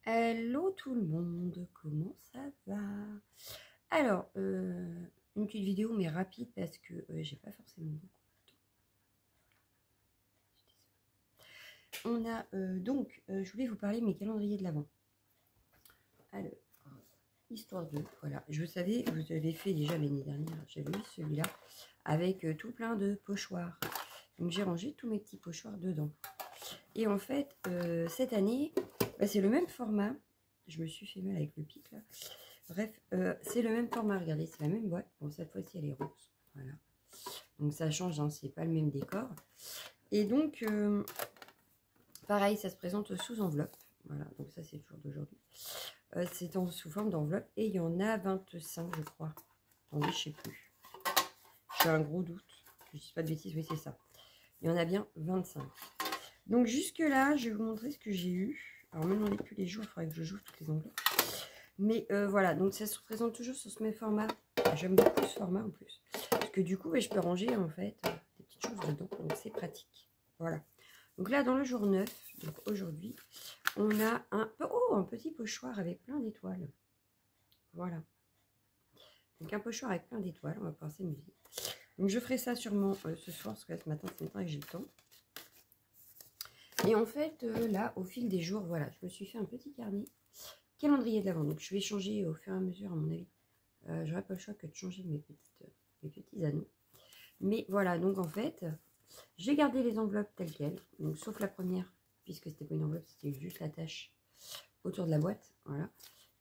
Hello tout le monde, comment ça va? Alors, une petite vidéo mais rapide parce que j'ai pas forcément beaucoup de temps. On a je voulais vous parler de mes calendriers de l'Avent. Alors, histoire de, voilà, je savais, vous avez fait déjà l'année dernière, j'avais mis celui-là avec tout plein de pochoirs. Donc j'ai rangé tous mes petits pochoirs dedans. Et en fait, cette année, c'est le même format. Je me suis fait mal avec le pic là. Bref, c'est le même format, regardez, c'est la même boîte. Bon, cette fois-ci, elle est rose. Voilà. Donc, ça change, hein, c'est pas le même décor. Et donc, pareil, ça se présente sous enveloppe. Voilà, donc ça, c'est toujours d'aujourd'hui. C'est sous forme d'enveloppe. Et il y en a 25, je crois. Attendez, je sais plus. J'ai un gros doute. Je ne dis pas de bêtises, oui, c'est ça. Il y en a bien 25. Donc, jusque-là, je vais vous montrer ce que j'ai eu. Alors, ne me demandez plus les jours, il faudrait que je joue toutes les enveloppes. Mais voilà, donc ça se présente toujours sur ce même format. J'aime beaucoup ce format en plus. Parce que du coup, je peux ranger en fait des petites choses dedans. Donc c'est pratique. Voilà. Donc là, dans le jour 9, donc aujourd'hui, on a un petit pochoir avec plein d'étoiles. Voilà. Donc un pochoir avec plein d'étoiles. On va pouvoir s'amuser. Donc je ferai ça sûrement ce soir, parce que là, ce matin, c'est maintenant que j'ai le temps. Et en fait, là, au fil des jours, voilà, je me suis fait un petit carnet. Calendrier de l'Avent. Donc je vais changer au fur et à mesure, à mon avis. J'aurais pas le choix que de changer mes petits anneaux. Mais voilà, donc en fait, j'ai gardé les enveloppes telles quelles. Donc sauf la première, puisque c'était pas une enveloppe, c'était juste l'attache autour de la boîte. Voilà.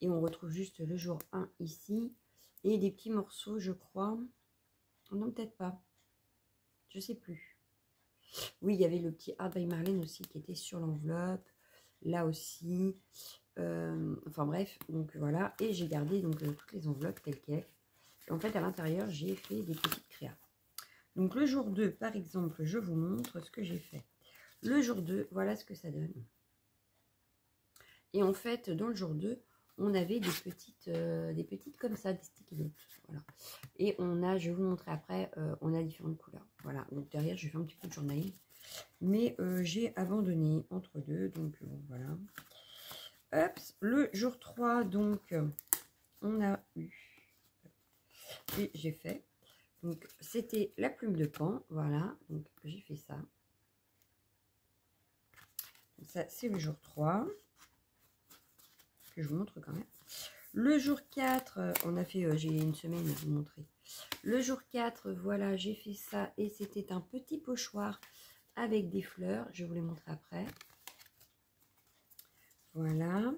Et on retrouve juste le jour 1 ici. Et des petits morceaux, je crois. Non, peut-être pas. Je sais plus. Oui, il y avait le petit Art by Marlène aussi qui était sur l'enveloppe. Là aussi. Enfin bref, donc voilà. Et j'ai gardé donc toutes les enveloppes telles quelles. Et en fait, à l'intérieur, j'ai fait des petites créas. Donc le jour 2, par exemple, je vous montre ce que j'ai fait. Le jour 2, voilà ce que ça donne. Et en fait, dans le jour 2, on avait des petites comme ça, des sticky notes. Voilà. Et on a, je vais vous montrer après, on a différentes couleurs. Voilà. Donc derrière, je vais faire un petit peu de journaling. Mais j'ai abandonné entre deux. Donc voilà. Hop, le jour 3, donc, on a eu. Et j'ai fait. Donc, c'était la plume de pan. Voilà. Donc, j'ai fait ça. Ça, c'est le jour 3. Que je vous montre quand même. Le jour 4, on a fait, j'ai une semaine à vous montrer. Le jour 4, voilà, j'ai fait ça. Et c'était un petit pochoir avec des fleurs. Je vais vous les montrer après. Voilà.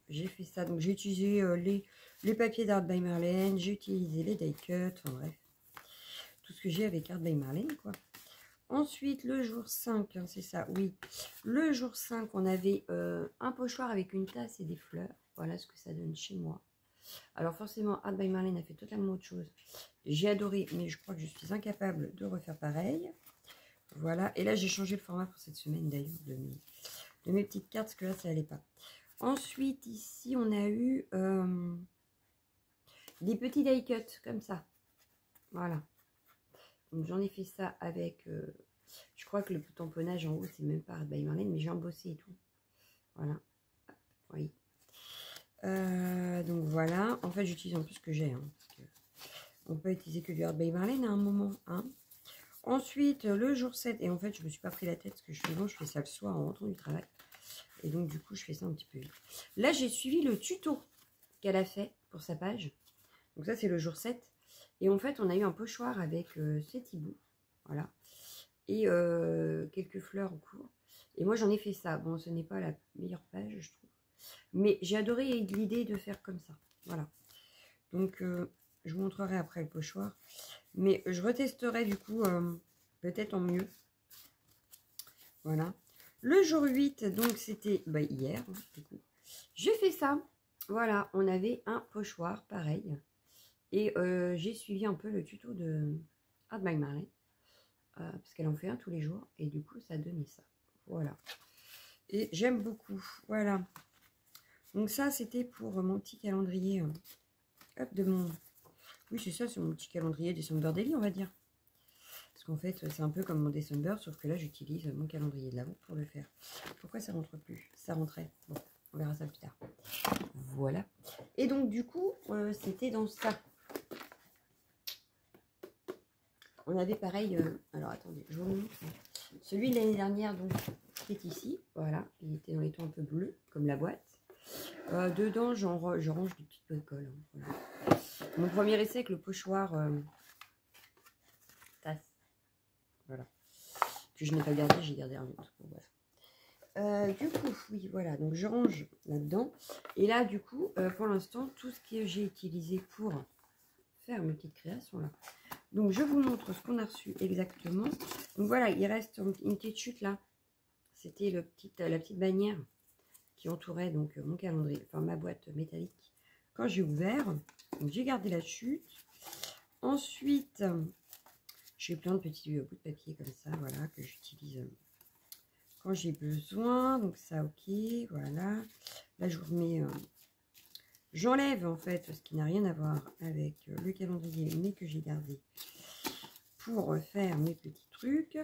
J'ai fait ça. Donc, j'ai utilisé les papiers d'Art by Marlène. J'ai utilisé les die cuts. Enfin, bref. Tout ce que j'ai avec Art by Marlène, quoi. Ensuite, le jour 5, hein, c'est ça, oui. Le jour 5, on avait un pochoir avec une tasse et des fleurs. Voilà ce que ça donne chez moi. Alors forcément, Art by Marlène a fait totalement autre chose. J'ai adoré, mais je crois que je suis incapable de refaire pareil. Voilà, et là j'ai changé le format pour cette semaine d'ailleurs de mes petites cartes, parce que là ça n'allait pas. Ensuite, ici, on a eu des petits die cuts, comme ça. Voilà. Donc j'en ai fait ça avec, je crois que le tamponnage en haut, c'est même pas Art by Marlène, mais j'ai embossé et tout. Voilà. Oui. Donc voilà. En fait, j'utilise en plus ce que j'ai. Hein, on peut utiliser que du Art by Marlène à un moment. Hein. Ensuite, le jour 7. Et en fait, je me suis pas pris la tête parce que je fais ça le soir en rentrant du travail. Et donc, du coup, je fais ça un petit peu vite. Là, j'ai suivi le tuto qu'elle a fait pour sa page. Donc ça, c'est le jour 7. Et en fait, on a eu un pochoir avec ces petits bouts. Voilà. Et quelques fleurs au cours. Et moi, j'en ai fait ça. Bon, ce n'est pas la meilleure page, je trouve. Mais j'ai adoré l'idée de faire comme ça. Voilà. Donc, je vous montrerai après le pochoir. Mais je retesterai du coup, peut-être en mieux. Voilà. Le jour 8, donc c'était hier. Hein, du coup. J'ai fait ça. Voilà, on avait un pochoir pareil. Et j'ai suivi un peu le tuto de Art by Marlène. Parce qu'elle en fait un tous les jours. Et du coup, ça donnait ça. Voilà. Et j'aime beaucoup. Voilà. Donc ça, c'était pour mon petit calendrier. Hop, de mon... Oui, c'est ça, c'est mon petit calendrier December Daily, on va dire. Parce qu'en fait, c'est un peu comme mon December, sauf que là, j'utilise mon calendrier de l'Avent pour le faire. Pourquoi ça rentre plus? Ça rentrait. Bon, On verra ça plus tard. Voilà. Et donc, du coup, c'était dans ça. On avait pareil... alors, attendez, je vous montre. Celui de l'année dernière, donc, qui est ici. Voilà. Il était dans les tons un peu bleus, comme la boîte. Dedans, je range des petites bricoles. Hein, voilà. Mon premier essai avec le pochoir tasse. Voilà. Que je n'ai pas gardé, j'ai gardé un autre. Bon, voilà. Du coup, oui, voilà. Donc, je range là-dedans. Et là, du coup, pour l'instant, tout ce que j'ai utilisé pour faire mes petites créations là. Donc, je vous montre ce qu'on a reçu exactement. Donc, voilà, il reste une petite chute là. C'était la petite bannière qui entourait donc mon calendrier, enfin ma boîte métallique. Quand j'ai ouvert, j'ai gardé la chute. Ensuite, j'ai plein de petits bouts de papier comme ça, voilà, que j'utilise quand j'ai besoin. Donc ça, ok, voilà. Là, je vous remets... j'enlève en fait ce qui n'a rien à voir avec le calendrier, mais que j'ai gardé pour faire mes petits trucs.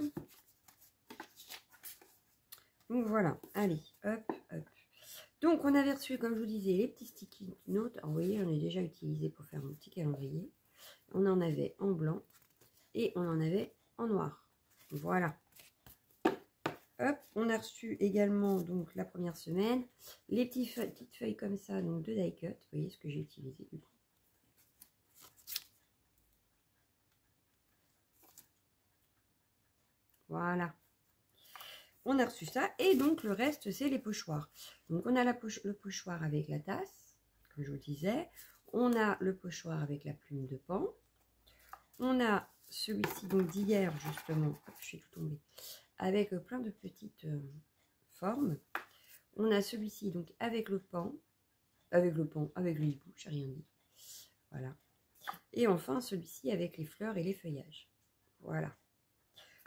Donc voilà, allez, hop, hop. Donc on avait reçu, comme je vous disais, les petits sticky notes. Alors, vous voyez, j'en ai déjà utilisé pour faire mon petit calendrier. On en avait en blanc et on en avait en noir. Voilà. Hop, on a reçu également donc la première semaine les petites feuilles comme ça, donc de die cut. Vous voyez ce que j'ai utilisé du coup. Voilà. On a reçu ça et donc le reste c'est les pochoirs. Donc on a le pochoir avec la tasse, comme je vous disais. On a le pochoir avec la plume de pan. On a celui-ci donc d'hier justement. Hop, je suis tout tombée. Avec plein de petites formes. On a celui-ci donc avec le hibou, j'ai rien dit. Voilà. Et enfin celui-ci avec les fleurs et les feuillages. Voilà.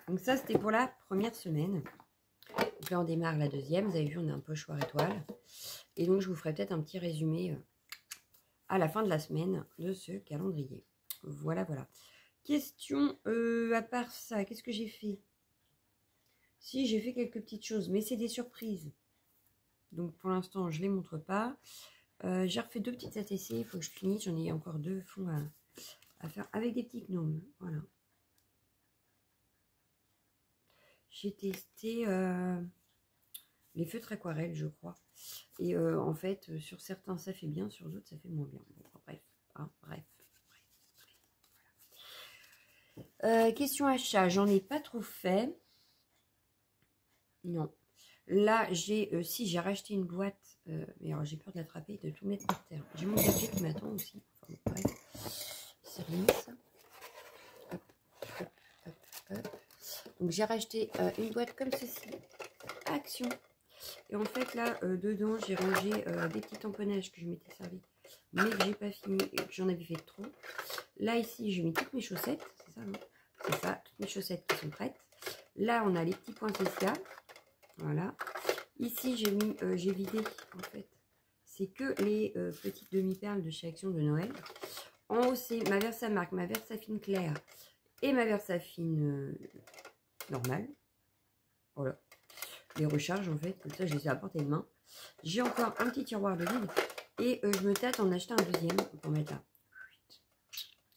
Donc ça c'était pour la première semaine. Donc là on démarre la deuxième. Vous avez vu, on a un pochoir étoile. Et donc je vous ferai peut-être un petit résumé à la fin de la semaine de ce calendrier. Voilà, voilà. Question, à part ça, qu'est-ce que j'ai fait? Si, j'ai fait quelques petites choses, mais c'est des surprises. Donc pour l'instant, je ne les montre pas. J'ai refait 2 petites ATC, il faut que je finisse. J'en ai encore 2 fonds à faire avec des petits gnomes. Voilà. J'ai testé les feutres aquarelles, je crois. Et en fait, sur certains, ça fait bien, sur d'autres, ça fait moins bien. Bon, bref, hein, bref. Voilà. Question achat, j'en ai pas trop fait. Non. Là, j'ai racheté une boîte, mais alors j'ai peur de l'attraper et de tout mettre par terre. J'ai mon gadget qui m'attend aussi. Enfin, bon, bref, c'est rien ça. Hop, hop, hop, hop. Donc j'ai racheté une boîte comme ceci, Action. Et en fait là, dedans, j'ai rangé des petits tamponnages que je m'étais servi, mais que j'ai pas fini et que j'en avais fait trop. Là, ici, j'ai mis toutes mes chaussettes, c'est ça, non? C'est ça, toutes mes chaussettes qui sont prêtes. Là, on a les petits points spéciaux. Voilà. Ici, j'ai vidé, en fait. C'est que les petites demi-perles de chez Action de Noël. En haut, c'est ma Versamark, ma Versafine claire et ma Versafine normale. Voilà. Les recharges, en fait, comme ça, je les ai à portée de main. J'ai encore un petit tiroir de vide. Et je me tâte en acheter un deuxième pour mettre là.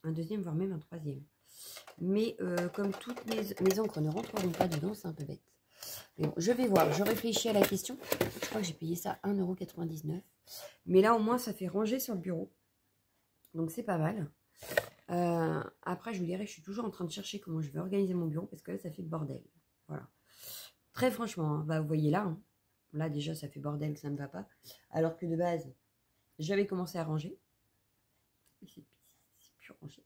Un deuxième, voire même un troisième. Mais comme toutes mes encres ne rentreront pas dedans, c'est un peu bête. Mais bon, je vais voir, je réfléchis à la question. Je crois que j'ai payé ça 1,99 €. Mais là, au moins, ça fait ranger sur le bureau. Donc, c'est pas mal. Après, je vous dirai, je suis toujours en train de chercher comment je vais organiser mon bureau. Parce que là, ça fait bordel. Voilà. Très franchement, hein, bah, vous voyez là. Hein, là, déjà, ça fait bordel, ça ne va pas. Alors que de base, j'avais commencé à ranger. C'est plus rangé.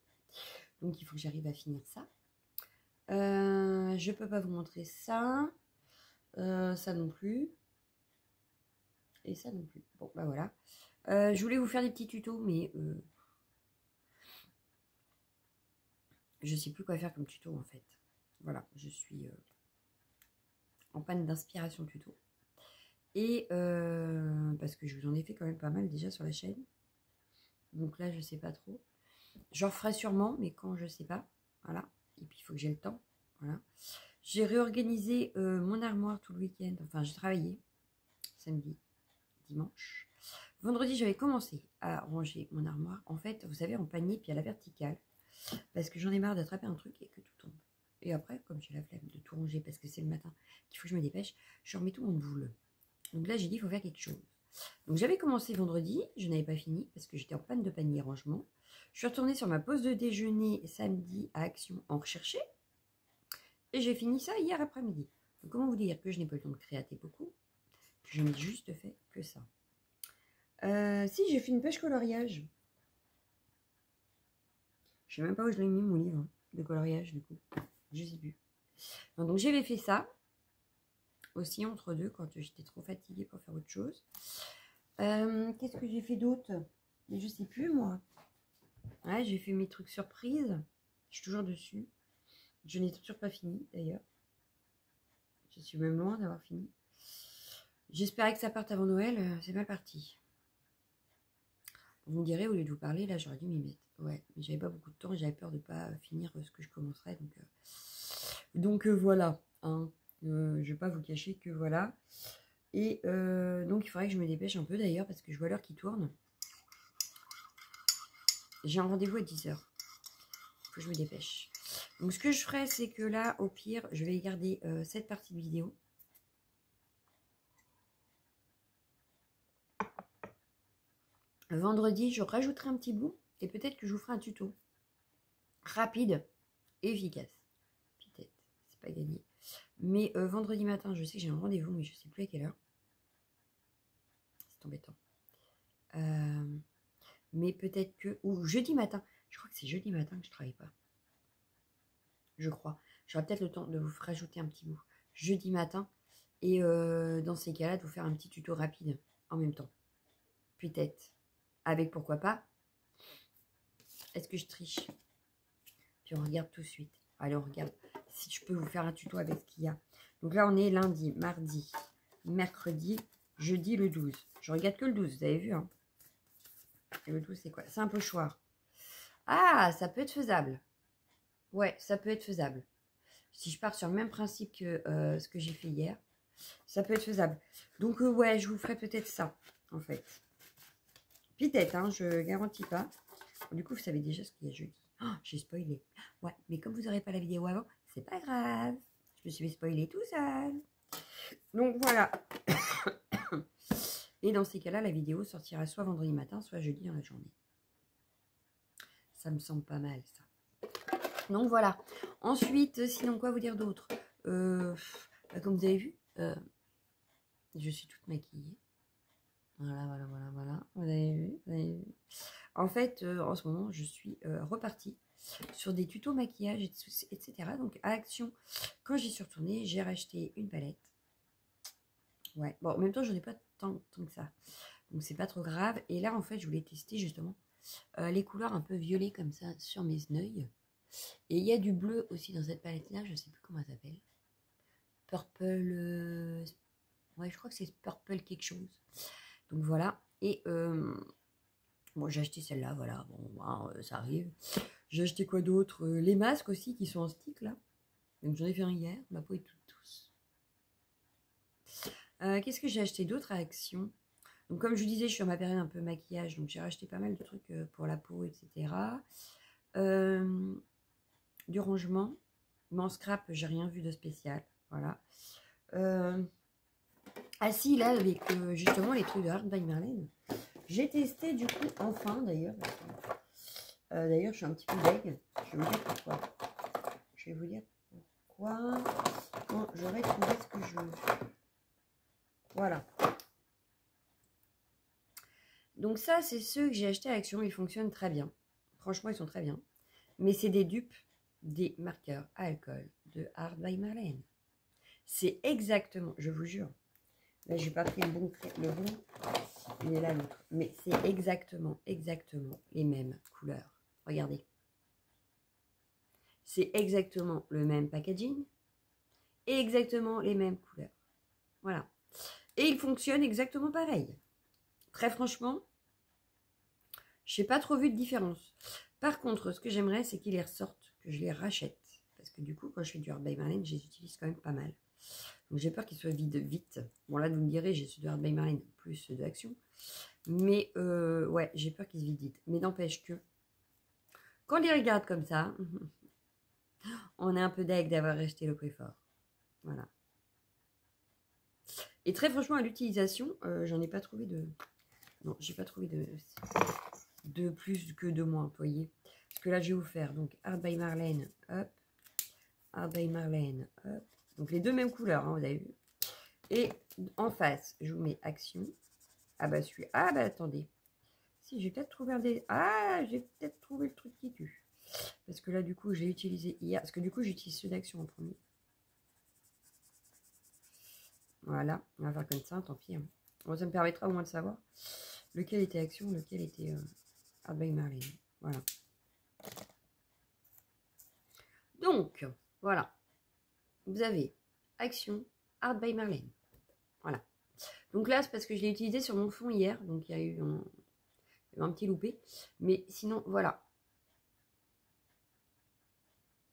Donc, il faut que j'arrive à finir ça. Je ne peux pas vous montrer ça. Ça non plus. Et ça non plus. Bon, bah voilà. Je voulais vous faire des petits tutos, mais je sais plus quoi faire comme tuto en fait. Voilà, je suis en panne d'inspiration tuto. Et parce que je vous en ai fait quand même pas mal déjà sur la chaîne. Donc là, je sais pas trop. J'en ferai sûrement, mais quand je sais pas. Voilà. Et puis il faut que j'ai le temps. Voilà. J'ai réorganisé mon armoire tout le week-end. Enfin, j'ai travaillé samedi, dimanche. Vendredi, j'avais commencé à ranger mon armoire. En fait, vous savez, en panier, puis à la verticale. Parce que j'en ai marre d'attraper un truc et que tout tombe. Et après, comme j'ai la flemme de tout ranger parce que c'est le matin qu'il faut que je me dépêche, je remets tout en boule. Donc là, j'ai dit, il faut faire quelque chose. Donc j'avais commencé vendredi, je n'avais pas fini parce que j'étais en panne de panier rangement. Je suis retournée sur ma pause de déjeuner samedi à Action en rechercher. Et j'ai fini ça hier après-midi. Donc comment vous dire que je n'ai pas eu le temps de créater beaucoup, que je n'ai juste fait que ça. Si, j'ai fait une pêche coloriage. Je sais même pas où je l'ai mis mon livre de coloriage du coup. Je sais plus. Donc j'avais fait ça aussi entre deux quand j'étais trop fatiguée pour faire autre chose. Qu'est-ce que j'ai fait d'autre? Mais je sais plus moi. Ouais, j'ai fait mes trucs surprises. Je suis toujours dessus. Je n'ai toujours pas fini d'ailleurs. Je suis même loin d'avoir fini. J'espérais que ça parte avant Noël. C'est mal parti. Vous me direz, au lieu de vous parler, là j'aurais dû m'y mettre. Ouais, mais j'avais pas beaucoup de temps. J'avais peur de pas finir ce que je commencerais. Donc voilà. Hein. Je vais pas vous cacher que voilà. Et donc il faudrait que je me dépêche un peu d'ailleurs parce que je vois l'heure qui tourne. J'ai un rendez-vous à 10h. Il faut que je me dépêche. Donc ce que je ferai, c'est que là, au pire, je vais garder cette partie de vidéo. Vendredi, je rajouterai un petit bout et peut-être que je vous ferai un tuto. Rapide et efficace. Peut-être, c'est pas gagné. Mais vendredi matin, je sais que j'ai un rendez-vous, mais je sais plus à quelle heure. C'est embêtant. Mais peut-être que... Ou jeudi matin. Je crois que c'est jeudi matin que je travaille pas. Je crois. J'aurai peut-être le temps de vous rajouter un petit bout. Jeudi matin. Et dans ces cas-là, de vous faire un petit tuto rapide en même temps. Peut-être. Avec pourquoi pas. Est-ce que je triche? Puis on regarde tout de suite. Allez, on regarde si je peux vous faire un tuto avec ce qu'il y a. Donc là, on est lundi, mardi, mercredi, jeudi le 12. Je regarde que le 12, vous avez vu, hein? Et le 12, c'est quoi? C'est un pochoir. Ah, ça peut être faisable. Ouais, ça peut être faisable. Si je pars sur le même principe que ce que j'ai fait hier, ça peut être faisable. Donc, ouais, je vous ferai peut-être ça, en fait. Peut-être, hein, je garantis pas. Du coup, vous savez déjà ce qu'il y a jeudi. Oh, j'ai spoilé. Ouais, mais comme vous n'aurez pas la vidéo avant, c'est pas grave. Je me suis fait spoiler tout seul. Donc, voilà. Et dans ces cas-là, la vidéo sortira soit vendredi matin, soit jeudi dans la journée. Ça me semble pas mal, ça. Donc, voilà. Ensuite, sinon, quoi vous dire d'autre? Comme vous avez vu, je suis toute maquillée. Voilà. Vous avez vu, vous avez vu. En fait, en ce moment, je suis repartie sur des tutos maquillage, etc. Donc, à Action, quand j'y suis retournée, j'ai racheté une palette. Ouais, bon, en même temps, j'en ai pas tant que ça. Donc, c'est pas trop grave. Et là, en fait, je voulais tester justement les couleurs un peu violet comme ça sur mes yeux. Et il y a du bleu aussi dans cette palette-là. Je sais plus comment elle s'appelle. Purple... Ouais, je crois que c'est Purple quelque chose. Donc, voilà. Et... bon, j'ai acheté celle-là, voilà, bon, ça arrive. J'ai acheté quoi d'autre? Les masques aussi qui sont en stick, là. Donc, j'en ai fait un hier, ma peau est toute douce. Qu'est-ce que j'ai acheté d'autre à Action? Donc, comme je vous disais, je suis en ma période un peu maquillage, donc j'ai racheté pas mal de trucs pour la peau, etc. Du rangement. Mais en scrap, j'ai rien vu de spécial, voilà. Ah si, là, avec justement les trucs de Art by Marlène. J'ai testé du coup, enfin d'ailleurs. D'ailleurs, je suis un petit peu deg. Je vais vous dire pourquoi. Je vais vous dire pourquoi. Quand j'aurai trouvé ce que je veux. Voilà. Donc ça, c'est ceux que j'ai achetés à Action. Ils fonctionnent très bien. Franchement, ils sont très bien. Mais c'est des dupes des marqueurs à alcool de Art by Marlène. C'est exactement, je vous jure. Là, je n'ai pas pris le bon. Il est là l'autre. Mais c'est exactement les mêmes couleurs. Regardez. C'est exactement le même packaging et exactement les mêmes couleurs. Voilà. Et ils fonctionnent exactement pareil. Très franchement, je n'ai pas trop vu de différence. Par contre, ce que j'aimerais, c'est qu'ils les ressortent, que je les rachète. Parce que du coup, quand je fais du Art by Marlène, je les utilise quand même pas mal. Donc j'ai peur qu'il soit vide vite. Bon là, vous me direz, j'ai ceux de Art by Marlène plus ceux de Action. Mais ouais, j'ai peur qu'il se vide vite. Mais n'empêche que, quand on les regarde comme ça, on est un peu deg d'avoir acheté le prix fort. Voilà. Et très franchement, à l'utilisation, j'en ai pas trouvé de... Non, j'ai pas trouvé de plus que de moins, vous voyez. Parce que là, je vais vous faire donc Art by Marlène, hop. Art by Marlène, hop. Donc les deux mêmes couleurs, hein, vous avez vu. Et en face, je vous mets Action. Ah bah celui... Ah bah attendez. Si, j'ai peut-être trouvé un des... Ah, j'ai peut-être trouvé le truc qui tue. Parce que là, du coup, j'ai utilisé hier. Parce que du coup, j'utilise ceux d'Action en premier. Voilà, on va faire comme ça, tant pis. Hein. Bon, ça me permettra au moins de savoir lequel était Action, lequel était Art by Marlène. Voilà. Donc, voilà. Vous avez Action, Art by Marlène. Voilà. Donc là, c'est parce que je l'ai utilisé sur mon fond hier. Donc, il y a eu un petit loupé. Mais sinon, voilà.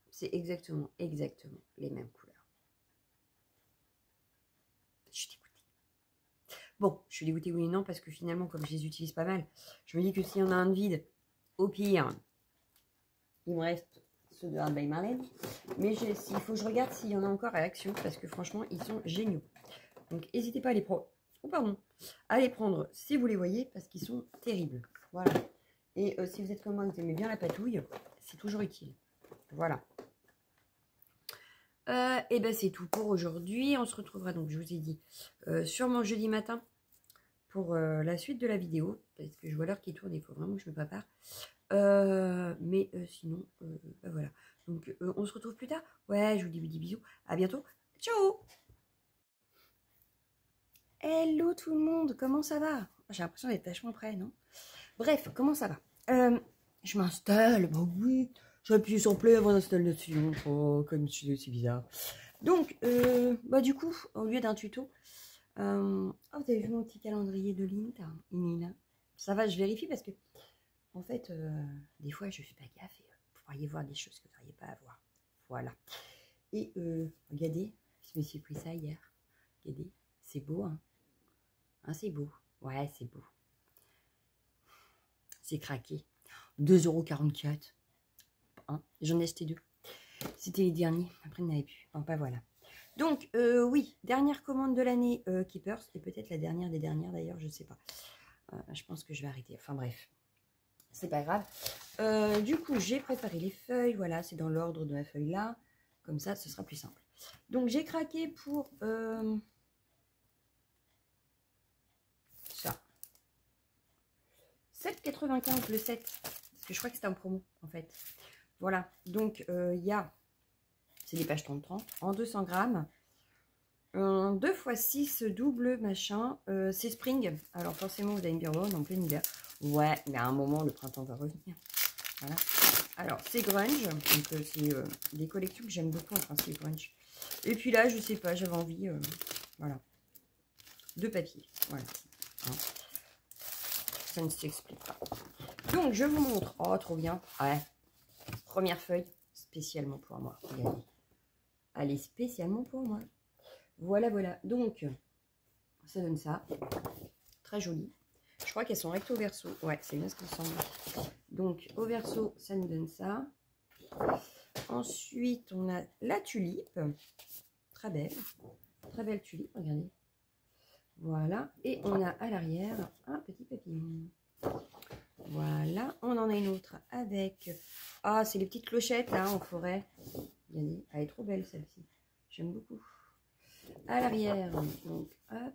C'est exactement les mêmes couleurs. Je suis dégoûtée. Bon, je suis dégoûtée oui et non, parce que finalement, comme je les utilise pas mal, je me dis que s'il y en a un de vide, au pire, il me reste ceux de Art by Marlène. Mais il faut que je regarde s'il y en a encore à Action, parce que franchement, ils sont géniaux. Donc, n'hésitez pas à les prendre. Oh, pardon. À les prendre si vous les voyez, parce qu'ils sont terribles. Voilà. Et si vous êtes comme moi, vous aimez bien la patouille, c'est toujours utile. Voilà. Et ben c'est tout pour aujourd'hui. On se retrouvera donc, je vous ai dit, sûrement jeudi matin pour la suite de la vidéo. Parce que je vois l'heure qui tourne, il faut vraiment que je me prépare. Mais sinon, ben voilà. Donc on se retrouve plus tard. Ouais, je vous dis bisous. À bientôt. Ciao. Hello tout le monde, comment ça va? J'ai l'impression d'être vachement près, non? Bref, comment ça va? Je m'installe, bah oui. J'appuie sur play avant l'installation. Oh, comme c'est bizarre. Donc, bah du coup, au lieu d'un tuto, oh, vous avez vu mon petit calendrier de Inina? Ça va, je vérifie parce que, en fait, des fois, je fais pas gaffe et vous pourriez voir des choses que vous n'auriez pas à voir. Voilà. Et regardez, je me suis pris ça hier. Regardez, c'est beau, hein? Hein, c'est beau. Ouais, c'est beau. C'est craqué. 2,44 €. Hein, j'en ai acheté 2. C'était les derniers. Après, il n'y en avait plus. Enfin, pas voilà. Donc, oui, dernière commande de l'année Keepers. Et peut-être la dernière des dernières d'ailleurs, je ne sais pas. Je pense que je vais arrêter. Enfin, bref. C'est pas grave. Du coup, j'ai préparé les feuilles. Voilà, c'est dans l'ordre de la feuille là. Comme ça, ce sera plus simple. Donc, j'ai craqué pour ça. 7,95 le 7. Parce que je crois que c'était en promo, en fait. Voilà. Donc, il y a... C'est des pages 30-30 en 200 grammes. 2 x 6 double machin. C'est spring. Alors, forcément, vous allez me dire, oh, en plein hiver. Ouais, mais à un moment, le printemps va revenir. Voilà. Alors, c'est grunge. Donc, c'est des collections que j'aime beaucoup. Enfin, c'est grunge. Et puis là, je sais pas, j'avais envie... voilà. De papier. Voilà. Hein. Ça ne s'explique pas. Donc, je vous montre. Oh, trop bien. Ouais. Première feuille, spécialement pour moi. Regardez. Elle est spécialement pour moi. Voilà, voilà. Donc, ça donne ça. Très joli. Je crois qu'elles sont recto verso. Ouais, c'est bien ce qu'il me semble. Donc, au verso, ça nous donne ça. Ensuite, on a la tulipe. Très belle. Très belle tulipe, regardez. Voilà. Et on a à l'arrière un petit papillon. Voilà. On en a une autre avec... Ah, c'est les petites clochettes, là, en forêt. Regardez. Elle est trop belle, celle-ci. J'aime beaucoup. À l'arrière, donc, hop.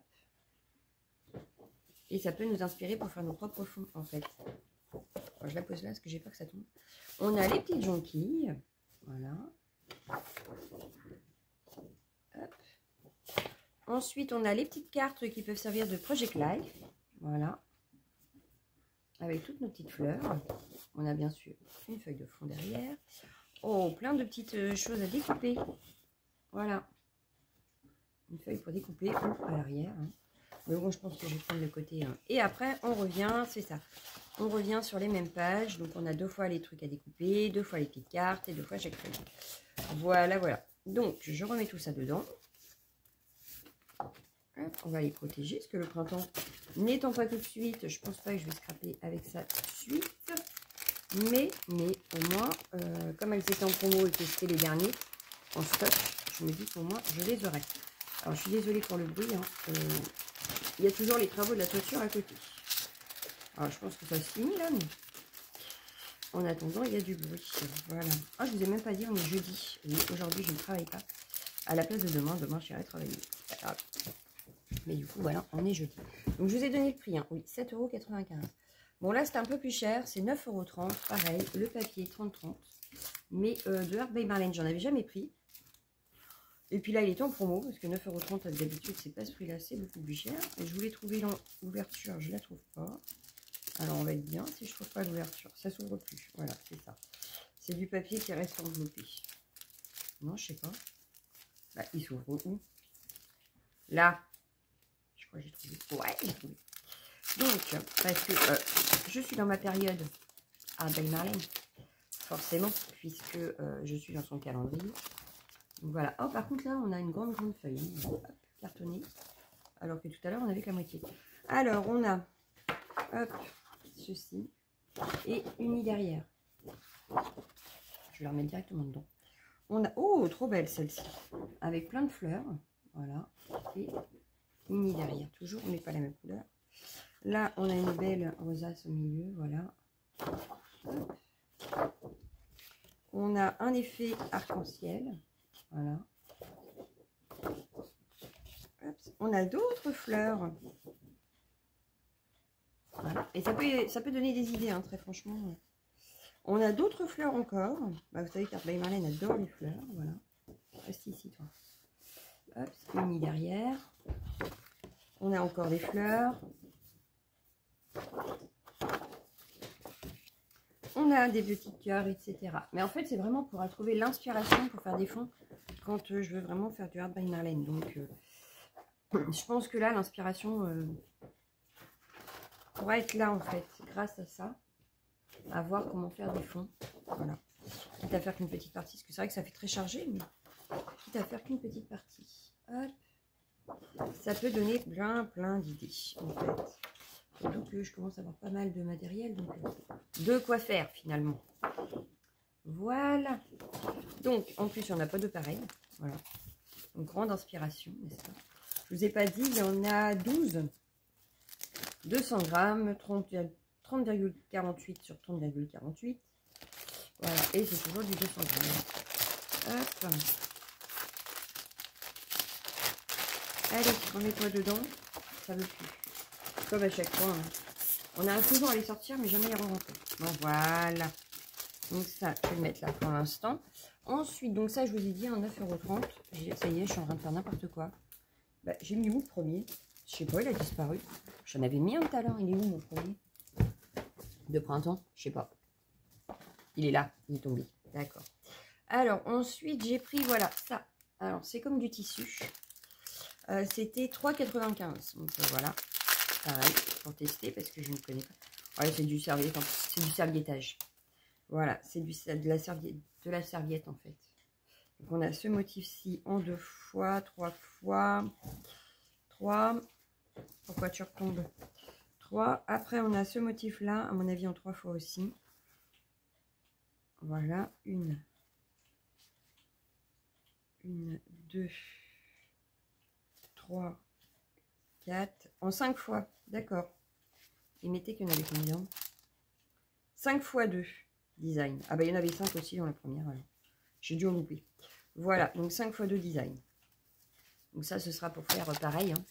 Et ça peut nous inspirer pour faire nos propres fonds, en fait. Alors, je la pose là, parce que j'ai peur que ça tombe. On a les petites jonquilles. Voilà. Hop. Ensuite, on a les petites cartes qui peuvent servir de Project Life. Voilà. Avec toutes nos petites fleurs. On a bien sûr une feuille de fond derrière. Oh, plein de petites choses à découper. Voilà. Une feuille pour découper ou à l'arrière. Hein. Mais bon, je pense que je vais prendre le côté. Hein. Et après, on revient, c'est ça. On revient sur les mêmes pages. Donc, on a 2 fois les trucs à découper, 2 fois les petites cartes et 2 fois chaque feuille. Voilà, voilà. Donc, je remets tout ça dedans. Hop, on va les protéger, parce que le printemps n'étant pas tout de suite, je pense pas que je vais scraper avec ça tout de suite. Mais au moins, comme elles étaient en promo et que c'était les derniers en stock, je me dis qu'au moins je les aurai. Alors je suis désolée pour le bruit, hein. Il y a toujours les travaux de la toiture à côté. Alors je pense que ça se finit là, mais en attendant il y a du bruit. Voilà. Ah, je vous ai même pas dit, on est jeudi. Oui, aujourd'hui je ne travaille pas. À la place de demain, j'irai travailler. C'est pas grave. Mais du coup voilà, on est jeudi. Donc je vous ai donné le prix, hein. Oui, 7,95 €. Bon là c'est un peu plus cher, c'est 9,30 €, pareil, le papier 30,30 €. Mais de Herbes by Marlène, j'en avais jamais pris. Et puis là il était en promo, parce que 9,30 € d'habitude c'est pas ce prix là, c'est beaucoup plus cher. Et je voulais trouver l'ouverture, je la trouve pas. Alors on va être bien si je trouve pas l'ouverture, ça s'ouvre plus, voilà c'est ça. C'est du papier qui reste enveloppé. Non je sais pas. Bah il s'ouvre où? Là. Je crois que j'ai trouvé. Ouais j'ai trouvé. Donc, parce que je suis dans ma période à by Marlène, forcément, puisque je suis dans son calendrier. Donc voilà. Oh, par contre, là, on a une grande feuille, hein, hop, cartonnée, alors que tout à l'heure, on avait que la moitié. Alors, on a, hop, ceci, et une derrière. Je vais la remettre directement dedans. On a, oh, trop belle celle-ci, avec plein de fleurs, voilà, et une derrière. Toujours, on n'est pas la même couleur. Là, on a une belle rosace au milieu, voilà. On a un effet arc-en-ciel, voilà. On a d'autres fleurs. Voilà. Et ça peut donner des idées, hein, très franchement. On a d'autres fleurs encore. Bah, vous savez qu'Herbes by Marlène adore les fleurs, voilà. Reste ici, toi. Hop, une derrière. On a encore des fleurs. On a des petits cœurs, etc. Mais en fait, c'est vraiment pour trouver l'inspiration pour faire des fonds quand je veux vraiment faire du Herbes by Marlène. Donc, je pense que là, l'inspiration pourra être là, en fait, grâce à ça, à voir comment faire des fonds. Voilà. Quitte à faire qu'une petite partie, parce que c'est vrai que ça fait très chargé, mais quitte à faire qu'une petite partie. Hop. Ça peut donner plein d'idées, en fait. Donc je commence à avoir pas mal de matériel, donc de quoi faire finalement. Voilà. Donc en plus il n'y en a pas de pareil. Voilà. Donc grande inspiration, n'est-ce pas? Je vous ai pas dit, il y en a 12. 200 grammes, 30,48 sur 30,48. Voilà, et c'est toujours du 200 grammes. Hop. Allez, remets-toi dedans. Ça veut plus. Comme à chaque fois, hein. On arrive toujours à les sortir, mais jamais les re-rentrer. Bon, voilà. Donc ça, je vais le mettre là pour l'instant. Ensuite, donc ça, je vous ai dit, 9,30 €. Ça y est, je suis en train de faire n'importe quoi. Bah, j'ai mis où le premier? Je sais pas, il a disparu. J'en avais mis un tout à l'heure. Il est où mon premier? De printemps? Je sais pas. Il est là, il est tombé. D'accord. Alors, ensuite, j'ai pris, voilà, ça. Alors, c'est comme du tissu. C'était 3,95 €. Donc, voilà. Pareil, pour tester, parce que je ne connais pas. Ouais, c'est du serviette, c'est du serviettage. Voilà, c'est de la serviette, en fait. Donc, on a ce motif-ci en 2 fois, 3 fois, 3. Pourquoi tu retombes? 3. Après, on a ce motif-là, à mon avis, en 3 fois aussi. Voilà, 1, 2, 3, 4, en 5 fois, d'accord. Il mettait qu'il y en avait combien? 5 fois 2 design. Ah bah il y en avait 5 aussi dans la première, alors. J'ai dû en louper. Voilà, donc 5 fois 2 design. Donc ça, ce sera pour faire pareil, hein,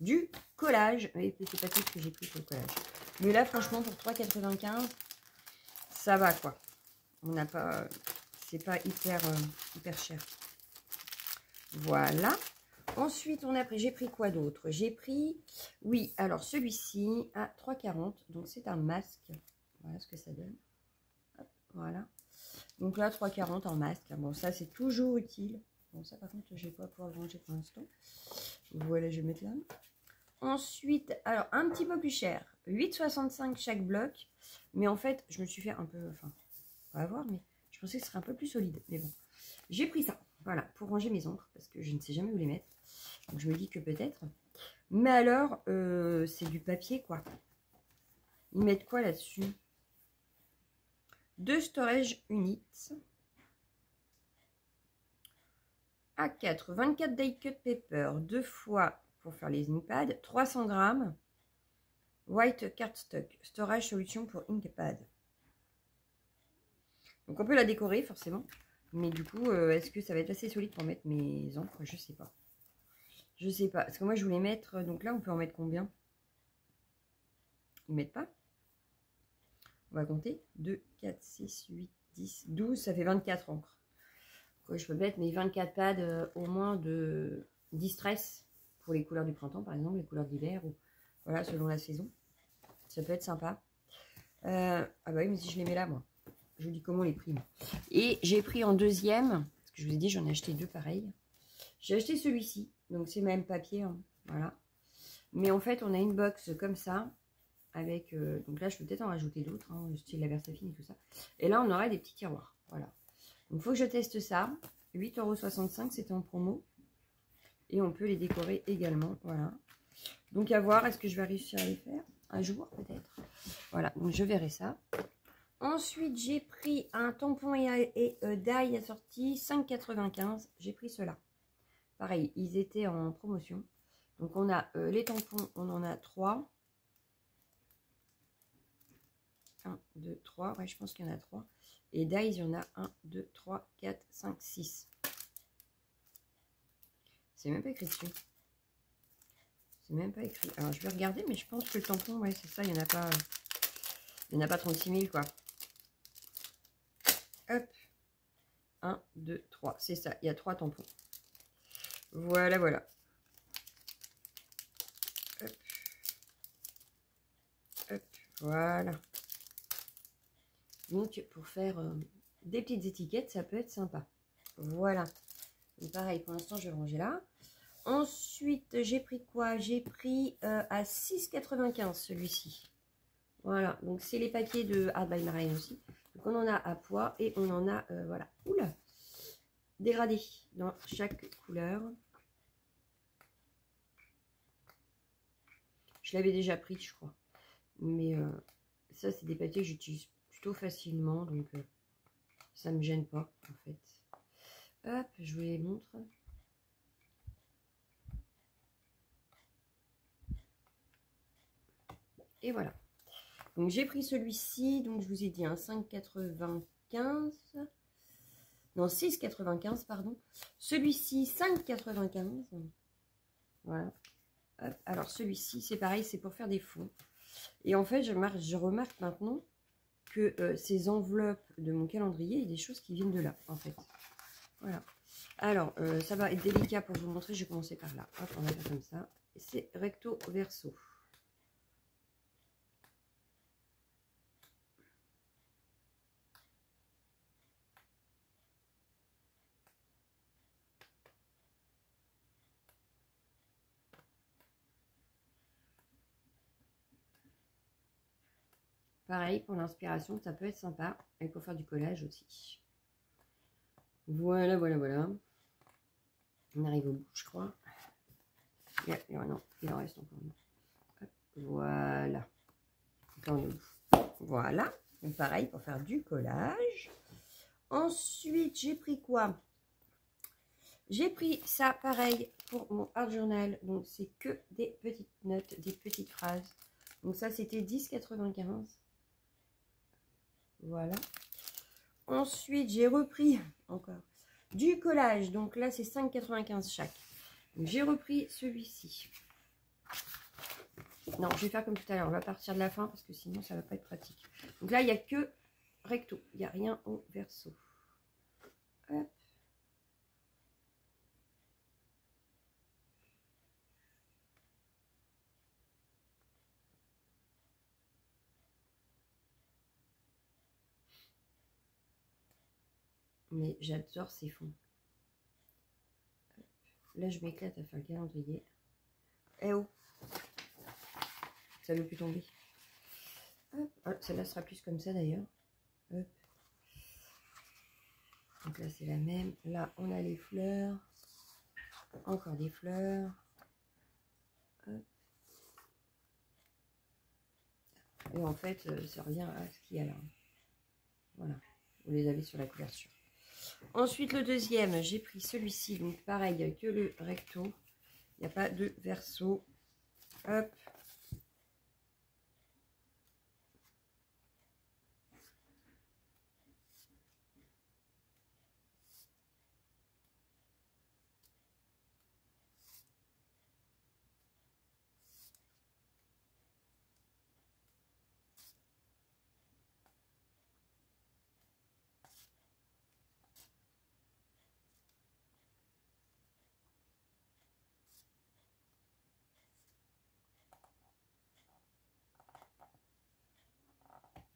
du collage. Mais c'est pas tout ce que j'ai pris pour le collage. Mais là, franchement, pour 3,95 €, ça va, quoi. On n'a pas... C'est pas hyper cher. Voilà. Ensuite, j'ai pris quoi d'autre? J'ai pris, oui, alors celui-ci à 3,40 €. Donc, c'est un masque. Voilà ce que ça donne. Hop, voilà. Donc là, 3,40 € en masque. Bon, ça, c'est toujours utile. Bon, ça, par contre, je ne vais pas pouvoir le ranger pour l'instant. Voilà, je vais mettre là. Ensuite, alors, un petit peu plus cher. 8,65 € chaque bloc. Mais en fait, je me suis fait un peu, enfin, on va voir, mais je pensais que ce serait un peu plus solide. Mais bon, j'ai pris ça. Voilà, pour ranger mes encres, parce que je ne sais jamais où les mettre. Donc je me dis que peut-être. Mais alors, c'est du papier, quoi. Ils mettent quoi là-dessus? 2 storage units. A4, 24 die cut paper, 2 fois pour faire les inkpads, 300 grammes. White cardstock, storage solution pour inkpad. Donc on peut la décorer forcément. Mais du coup, est-ce que ça va être assez solide pour mettre mes encres? Je sais pas. Je sais pas. Parce que moi, je voulais mettre... Donc là, on peut en mettre combien? Ils mettent pas. On va compter. 2, 4, 6, 8, 10, 12. Ça fait 24 encres. Donc, je peux mettre mes 24 pads au moins de distress pour les couleurs du printemps, par exemple, les couleurs d'hiver. Ou voilà, selon la saison. Ça peut être sympa. Ah bah oui, mais si je les mets là, moi. Je vous dis comment les prix. Et j'ai pris en deuxième, parce que je vous ai dit, j'en ai acheté 2 pareils. J'ai acheté celui-ci, donc c'est même papier, hein, voilà. Mais en fait, on a une box comme ça, avec, donc là, je peux peut-être en rajouter d'autres, hein, style la Versafine et tout ça. Et là, on aurait des petits tiroirs, voilà. Donc, il faut que je teste ça. 8,65 €, c'était en promo. Et on peut les décorer également, voilà. Donc, à voir, est-ce que je vais réussir à les faire un jour, peut-être. Voilà, donc je verrai ça. Ensuite, j'ai pris un tampon et d'ail assorti 5,95 €. J'ai pris cela. Pareil, ils étaient en promotion. Donc, on a les tampons, on en a 3. 1, 2, 3. Ouais, je pense qu'il y en a 3. Et d'ail, il y en a 1, 2, 3, 4, 5, 6. C'est même pas écrit dessus. C'est même pas écrit. Alors, je vais regarder, mais je pense que le tampon, ouais, c'est ça, il n'y en a pas. Il n'y en a pas 36 000, quoi. Hop. 1, 2, 3. C'est ça, il y a 3 tampons. Voilà, voilà. Hop. Hop. Voilà. Donc, pour faire des petites étiquettes, ça peut être sympa. Voilà. Donc, pareil, pour l'instant, je vais ranger là. Ensuite, j'ai pris quoi? J'ai pris à 6,95 celui-ci. Voilà. Donc, c'est les papiers de Art by Marlène aussi. Donc, on en a à poids et on en a, voilà. Oula! Dégradé dans chaque couleur. Je l'avais déjà pris, je crois. Mais ça, c'est des papiers que j'utilise plutôt facilement. Donc, ça ne me gêne pas, en fait. Hop, je vous les montre. Et voilà. Donc, j'ai pris celui-ci. Donc, je vous ai dit un 5,95. Non, 6,95, pardon. Celui-ci, 5,95. Voilà. Hop. Alors, celui-ci, c'est pareil, c'est pour faire des fonds. Et en fait, je remarque maintenant que ces enveloppes de mon calendrier, il y a des choses qui viennent de là, en fait. Voilà. Alors, ça va être délicat pour vous montrer. Je vais commencer par là. Hop, on va faire comme ça. C'est recto verso. Pareil, pour l'inspiration, ça peut être sympa. Et pour faire du collage aussi. Voilà, voilà, voilà. On arrive au bout, je crois. Non, il en reste encore. Hop, voilà. Voilà. Donc pareil, pour faire du collage. Ensuite, j'ai pris quoi? J'ai pris ça, pareil, pour mon art journal. Donc, c'est que des petites notes, des petites phrases. Donc, ça, c'était 10,95. Voilà. Ensuite, j'ai repris encore du collage. Donc là, c'est 5,95 chaque. J'ai repris celui-ci. Non, je vais faire comme tout à l'heure. On va partir de la fin parce que sinon, ça ne va pas être pratique. Donc là, il n'y a que recto. Il n'y a rien au verso. Hop. Mais j'adore ces fonds. Là, je m'éclate à faire le calendrier. Eh oh! Ça ne veut plus tomber. Hop. Ah, celle-là sera plus comme ça d'ailleurs. Hop. Donc là, c'est la même. Là, on a les fleurs. Encore des fleurs. Hop. Et en fait, ça revient à ce qu'il y a là. Voilà. Vous les avez sur la couverture. Ensuite, le deuxième, j'ai pris celui-ci. Donc, pareil que le recto. Il n'y a pas de verso. Hop.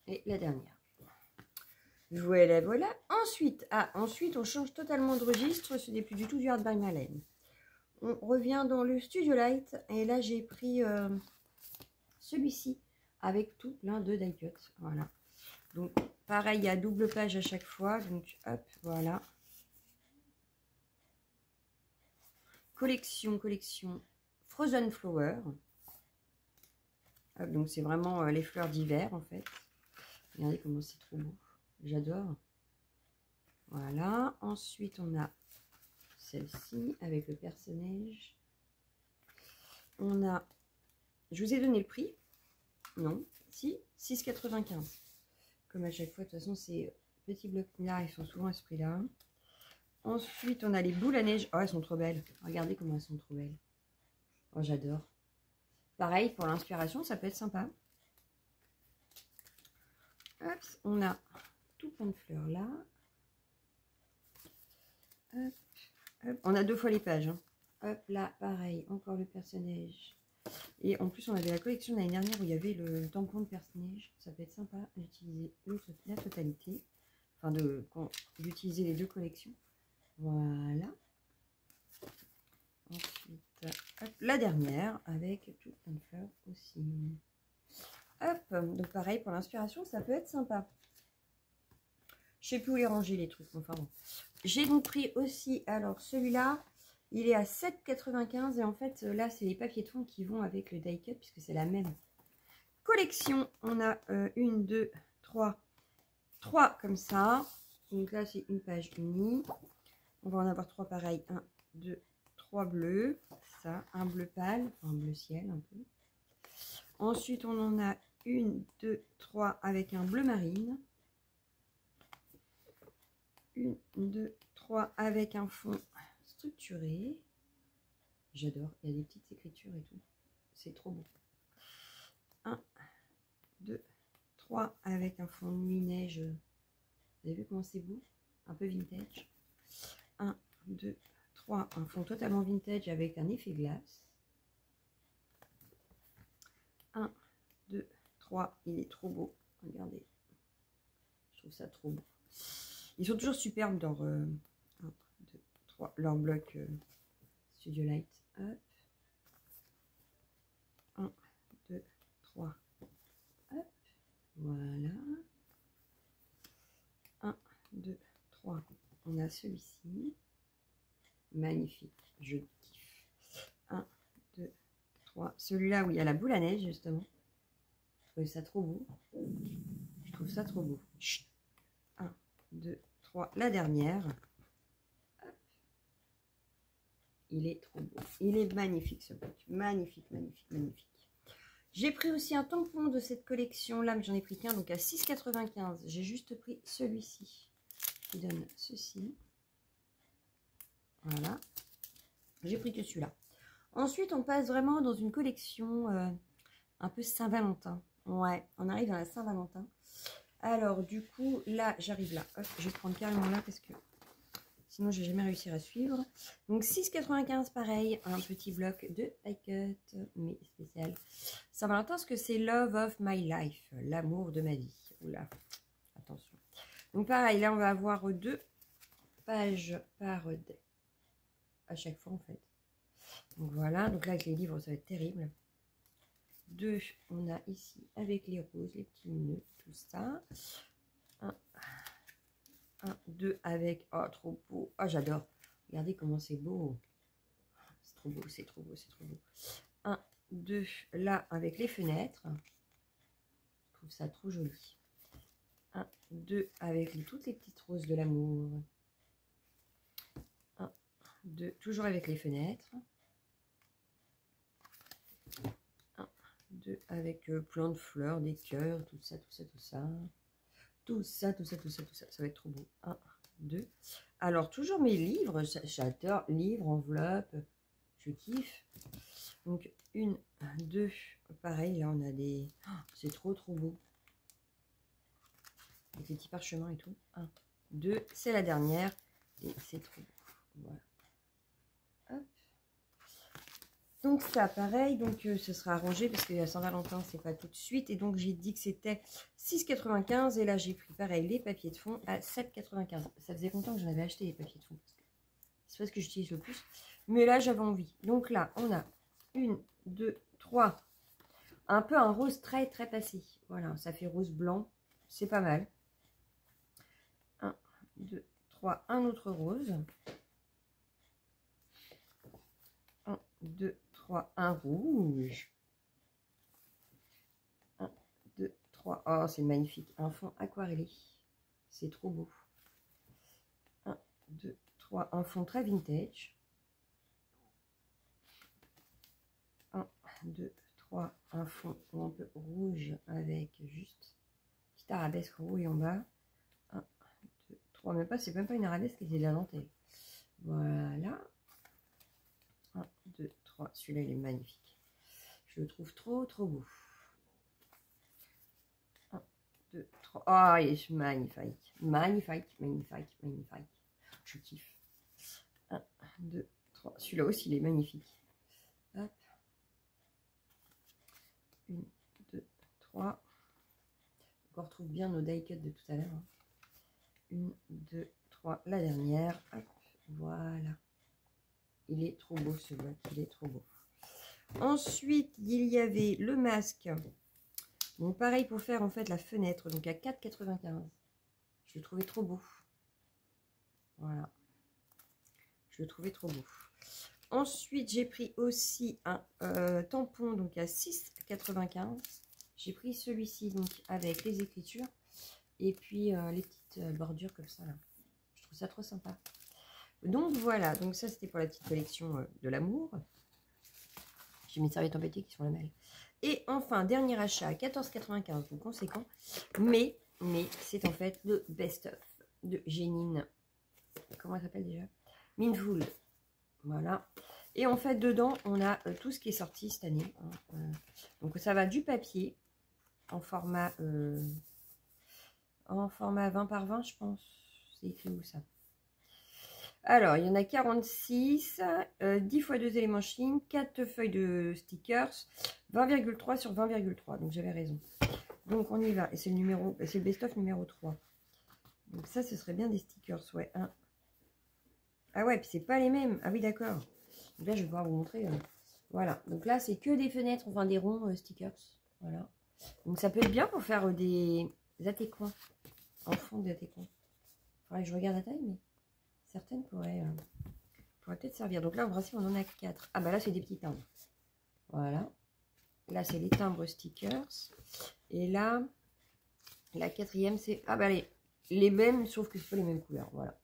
Et la dernière. Voilà, voilà. Ensuite, ensuite, on change totalement de registre. Ce n'est plus du tout du Art by Marlène. On revient dans le Studio Light. Et là, j'ai pris celui-ci avec tout plein de die cut. Voilà. Donc, pareil, il y a double page à chaque fois. Donc, hop, voilà. Collection Frozen Flower. Hop, donc, c'est vraiment les fleurs d'hiver, en fait. Regardez comment c'est trop beau. J'adore. Voilà. Ensuite, on a celle-ci avec le personnage. On a... Je vous ai donné le prix. Non. Si. 6,95. Comme à chaque fois. De toute façon, ces petits blocs-là, ils sont souvent à ce prix-là. Ensuite, on a les boules à neige. Oh, elles sont trop belles. Regardez comment elles sont trop belles. Oh, j'adore. Pareil, pour l'inspiration, ça peut être sympa. Hop, on a tout plein de fleurs là. Hop, hop. On a deux fois les pages. Hein. Hop, là, pareil, encore le personnage. Et en plus, on avait la collection l'année dernière où il y avait le tampon de personnage. Ça peut être sympa d'utiliser la totalité. Enfin, d'utiliser les deux collections. Voilà. Ensuite, hop, la dernière avec tout plein de fleurs aussi. Hop, donc pareil, pour l'inspiration, ça peut être sympa. Je sais plus où les ranger les trucs. Enfin bon. J'ai donc pris aussi, alors celui-là, il est à 7,95 et en fait, là, c'est les papiers de fond qui vont avec le die cut puisque c'est la même collection. On a une, deux, trois comme ça. Donc là, c'est une page unie. On va en avoir trois pareils. 1, 2, 3 bleus. Ça, un bleu pâle, enfin un bleu ciel un peu. Ensuite, on en a une, deux, trois avec un bleu marine. Une, deux, trois avec un fond structuré. J'adore, il y a des petites écritures et tout. C'est trop beau. 1, 2, 3 avec un fond nuit-neige. Vous avez vu comment c'est beau? Un peu vintage. 1, 2, 3, un fond totalement vintage avec un effet glace. 1, 2, 3, il est trop beau. Regardez. Je trouve ça trop beau. Ils sont toujours superbes dans 1, 2, 3, leur bloc Studio Light. Hop. 1, 2, 3. Hop. Voilà. 1, 2, 3. On a celui-ci. Magnifique. Je kiffe. 1, 2, 3. Celui-là où il y a la boule à neige, justement. Je trouve ça trop beau. Je trouve ça trop beau. 1, 2, 3. La dernière. Hop. Il est trop beau. Il est magnifique ce bloc. Magnifique, magnifique, magnifique. J'ai pris aussi un tampon de cette collection-là, mais j'en ai pris qu'un, donc à 6,95. J'ai juste pris celui-ci, qui donne ceci. Voilà. J'ai pris que celui-là. Ensuite, on passe vraiment dans une collection un peu Saint-Valentin. Ouais, on arrive dans la Saint-Valentin. Alors, du coup, là, j'arrive là. Hop, je vais prendre carrément là parce que sinon, je vais jamais réussir à suivre. Donc, 6,95 pareil. Un petit bloc de die cut, mais spécial. Saint-Valentin, parce que c'est Love of My Life. L'amour de ma vie. Oula, attention. Donc, pareil, là, on va avoir 2 pages par à chaque fois, en fait. Donc, voilà. Donc, là, avec les livres, ça va être terrible. 2, on a ici avec les roses, les petits nœuds, tout ça. 1, 1, 2 avec... Oh, trop beau. Oh, j'adore. Regardez comment c'est beau. C'est trop beau, c'est trop beau, c'est trop beau. 1, 2, là, avec les fenêtres. Je trouve ça trop joli. 1, 2, avec toutes les petites roses de l'amour. 1, 2, toujours avec les fenêtres. 1, 2, avec plein de fleurs, des cœurs, tout ça, tout ça, tout ça. Tout ça, tout ça, tout ça, tout ça. Ça va être trop beau. 1, 2. Alors, toujours mes livres. J'adore livres, enveloppes. Je kiffe. Donc, 1, 2. Pareil, là, on a des... Oh, c'est trop, trop beau. Avec les petits parchemins et tout. 1, 2. C'est la dernière. Et c'est trop beau. Voilà. Hop. Donc ça, pareil, donc ce sera arrangé parce que Saint-Valentin, c'est pas tout de suite. Et donc j'ai dit que c'était 6,95 et là j'ai pris pareil les papiers de fond à 7,95. Ça faisait longtemps que j'en avais acheté les papiers de fond. C'est pas ce que j'utilise le plus. Mais là j'avais envie. Donc là, on a 1, 2, 3. Un peu un rose très très passé. Voilà, ça fait rose blanc. C'est pas mal. 1, 2, 3. Un autre rose. 1, 2, 3, un rouge. 1, 2, 3. Oh, c'est magnifique. Un fond aquarellé. C'est trop beau. 1, 2, 3. Un fond très vintage. 1, 2, 3. Un fond un peu rouge avec juste petite arabesque rouge en bas. 1, 2, 3. Même pas, c'est même pas une arabesque, c'est de la dentelle. Voilà. 1, 2, 3. Celui-là, il est magnifique. Je le trouve trop, trop beau. 1, 2, 3. Ah, il est magnifique. Magnifique, magnifique, magnifique. Je kiffe. 1, 2, 3. Celui-là aussi, il est magnifique. Hop. 1, 2, 3. On retrouve bien nos die cuts de tout à l'heure. 1, 2, 3. La dernière. Hop. Voilà. Il est trop beau ce bloc. Il est trop beau. Ensuite, il y avait le masque. Donc pareil pour faire en fait la fenêtre. Donc à 4,95. Je le trouvais trop beau. Voilà. Je le trouvais trop beau. Ensuite, j'ai pris aussi un tampon donc à 6,95. J'ai pris celui-ci donc avec les écritures. Et puis les petites bordures comme ça là. Je trouve ça trop sympa. Donc voilà, donc ça c'était pour la petite collection de l'amour. J'ai mes serviettes en papier qui sont la mêle. Et enfin, dernier achat à 14,95, donc conséquent. Mais c'est en fait le best-of de Génine. Comment elle s'appelle déjà? Mindful. Voilà. Et en fait, dedans, on a tout ce qui est sorti cette année. Hein. Donc ça va du papier en format 20 par 20, je pense. C'est écrit où ça? Alors, il y en a 46, 10 x 2 éléments Chine, 4 feuilles de stickers, 20,3 sur 20,3. Donc, j'avais raison. Donc, on y va. Et c'est le best-of numéro 3. Donc, ça, ce serait bien des stickers. Ouais, un. Ah ouais, puis c'est pas les mêmes. Ah oui, d'accord. Donc là, je vais pouvoir vous montrer. Voilà. Donc là, c'est que des fenêtres, enfin des ronds stickers. Voilà. Donc, ça peut être bien pour faire des atécoins. En fond d'atécoins. Faudrait que je regarde la taille, mais... Certaines pourraient peut-être servir. Donc là, en principe, on en a 4. Ah bah là, c'est des petits timbres. Voilà. Là, c'est les timbres stickers. Et là, la quatrième, c'est... Ah bah les mêmes, sauf que ce pas les mêmes couleurs. Voilà.